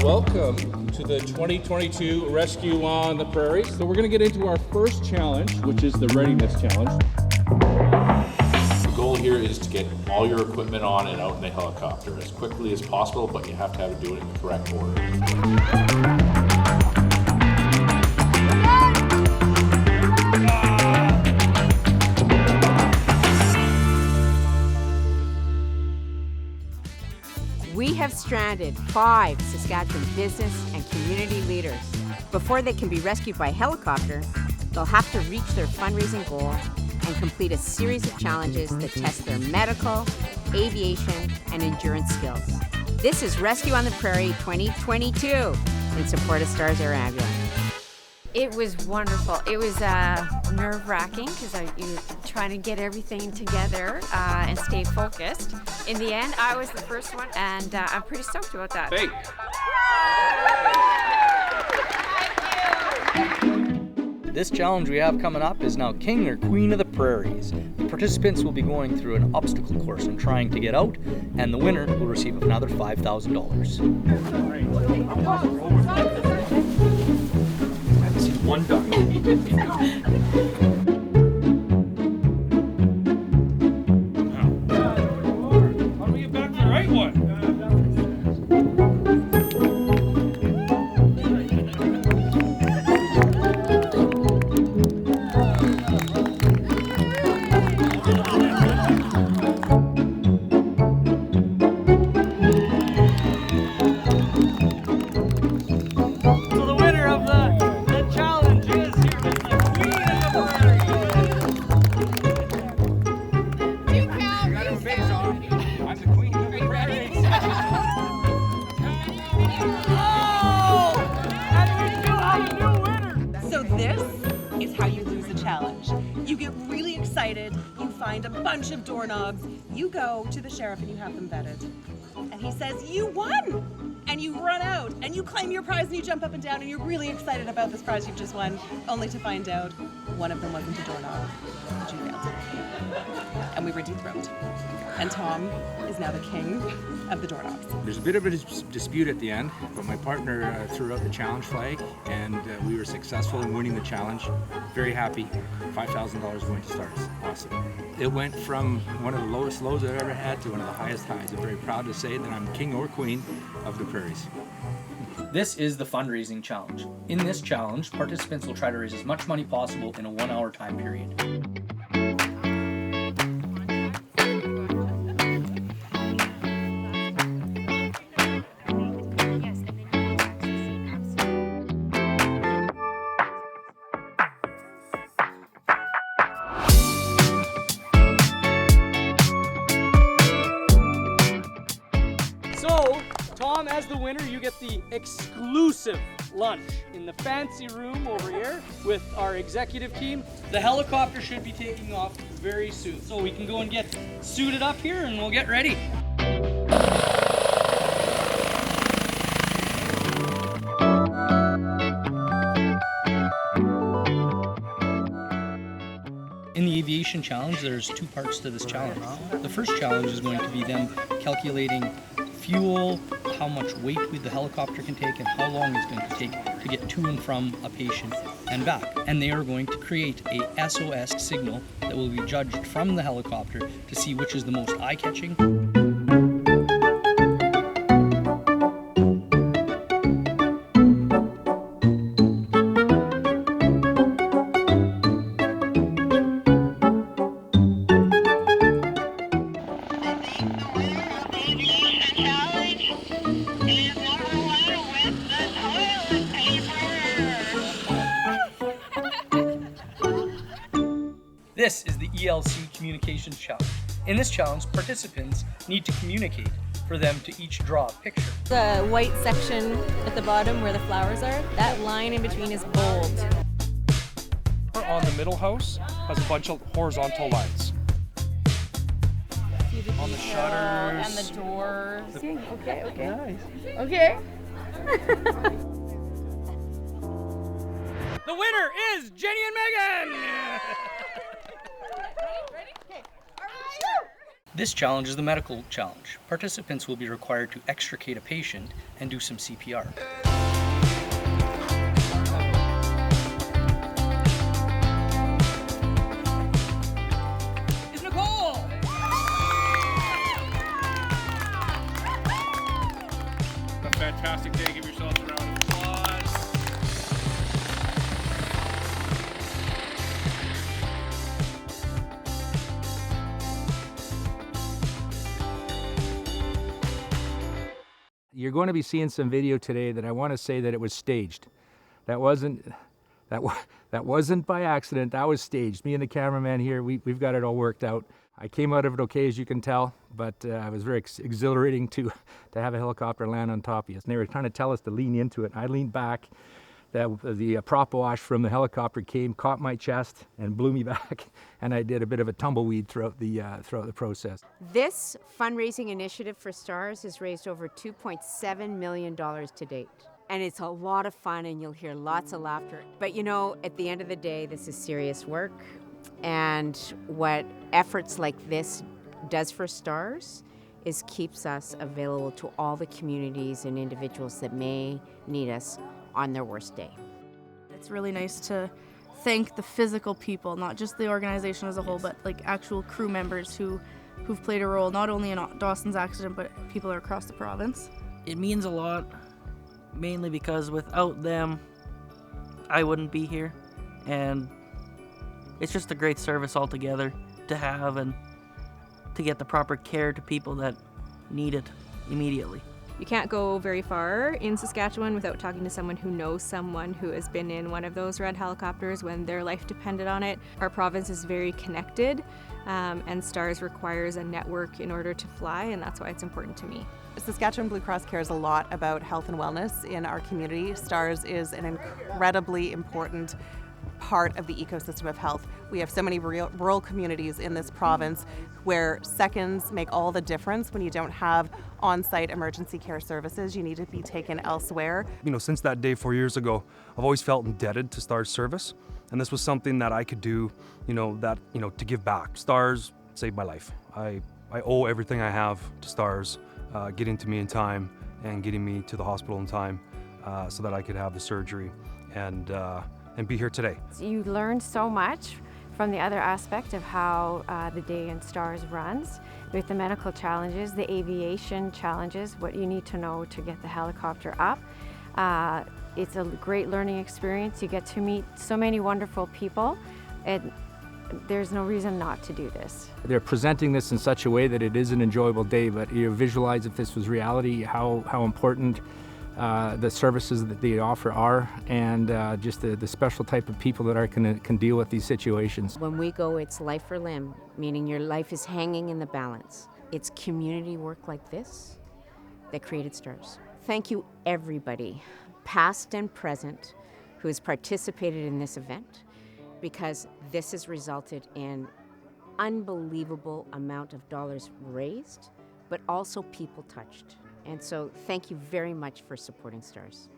Welcome to the 2022 Rescue on the Prairie. So we're going to get into our first challenge, which is the readiness challenge. The goal here is to get all your equipment on and out in the helicopter as quickly as possible, but you have to have it do it in the correct order. We have stranded 5 Saskatchewan business and community leaders. Before they can be rescued by helicopter, they'll have to reach their fundraising goal and complete a series of challenges that test their medical, aviation, and endurance skills. This is Rescue on the Prairie 2022 in support of Stars Air Ambulance. It was wonderful. It was nerve-wracking because you're trying to get everything together and stay focused. In the end, I was the first one, and I'm pretty stoked about that. Hey. This challenge we have coming up is now King or Queen of the Prairies. The participants will be going through an obstacle course and trying to get out, and the winner will receive another $5,000. One duck. How do we get back to the right one? You get really excited, you find a bunch of doorknobs, you go to the sheriff and you have them vetted. And he says, "You won!" And you run out and you claim your prize and you jump up and down and you're really excited about this prize you've just won, only to find out one of them wasn't a doorknob. And you failed. And we were dethroned. And Tom is now the king of the doorknobs. There's a bit of a dispute at the end, but my partner threw out the challenge flag, and we were successful in winning the challenge. Very happy. $5,000 going to Stars. Awesome. It went from one of the lowest lows I've ever had to one of the highest highs. I'm very proud to say that I'm king or queen of the prairies. This is the fundraising challenge. In this challenge, participants will try to raise as much money possible in a 1-hour time period. So, Tom, as the winner, you get the exclusive lunch in the fancy room over here with our executive team. The helicopter should be taking off very soon, so we can go and get suited up here and we'll get ready. In the aviation challenge, there's 2 parts to this challenge. The first challenge is going to be them calculating fuel, how much weight the helicopter can take, and how long it's going to take to get to and from a patient and back. And they are going to create a SOS signal that will be judged from the helicopter to see which is the most eye-catching. This is the ELC Communications Challenge. In this challenge, participants need to communicate for them to each draw a picture. The white section at the bottom where the flowers are, that line in between is bold. On the middle house has a bunch of horizontal lines. On the shutters. And the doors. Okay. Nice. Okay. The winner is Jenny and Megan! This challenge is the medical challenge. Participants will be required to extricate a patient and do some CPR. A fantastic day. Give yourselves a round of applause. You're going to be seeing some video today that I want to say that it was staged. That wasn't by accident. That was staged. Me and the cameraman here, we've got it all worked out. I came out of it okay, as you can tell, but it was very exhilarating to have a helicopter land on top of you. And they were trying to tell us to lean into it. I leaned back. The prop wash from the helicopter came, caught my chest, and blew me back. And I did a bit of a tumbleweed throughout the process. This fundraising initiative for STARS has raised over $2.7 million to date. And it's a lot of fun, and you'll hear lots of laughter. But you know, at the end of the day, this is serious work. And what efforts like this does for STARS is keeps us available to all the communities and individuals that may need us on their worst day. It's really nice to thank the physical people, not just the organization as a whole, but like actual crew members who've played a role, not only in Dawson's accident, but people across the province. It means a lot, mainly because without them, I wouldn't be here. And it's just a great service altogether to have and to get the proper care to people that need it immediately. You can't go very far in Saskatchewan without talking to someone who knows someone who has been in one of those red helicopters when their life depended on it. Our province is very connected, and STARS requires a network in order to fly, and that's why it's important to me. Saskatchewan Blue Cross cares a lot about health and wellness in our community. STARS is an incredibly important part of the ecosystem of health. We have so many rural communities in this province where seconds make all the difference when you don't have on-site emergency care services. You need to be taken elsewhere. You know, since that day 4 years ago, I've always felt indebted to STARS service, and this was something that I could do, to give back. STARS saved my life. I owe everything I have to STARS, getting to me in time and getting me to the hospital in time so that I could have the surgery and be here today. You learn so much from the other aspect of how the day in STARS runs, with the medical challenges, the aviation challenges, what you need to know to get the helicopter up. It's a great learning experience. You get to meet so many wonderful people, and there's no reason not to do this. They're presenting this in such a way that it is an enjoyable day, but you visualize if this was reality, how important the services that they offer are, and just the special type of people that can deal with these situations. When we go, it's life or limb, meaning your life is hanging in the balance. It's community work like this that created STARS. Thank you, everybody, past and present, who has participated in this event, because this has resulted in unbelievable amount of dollars raised, but also people touched. And so thank you very much for supporting STARS.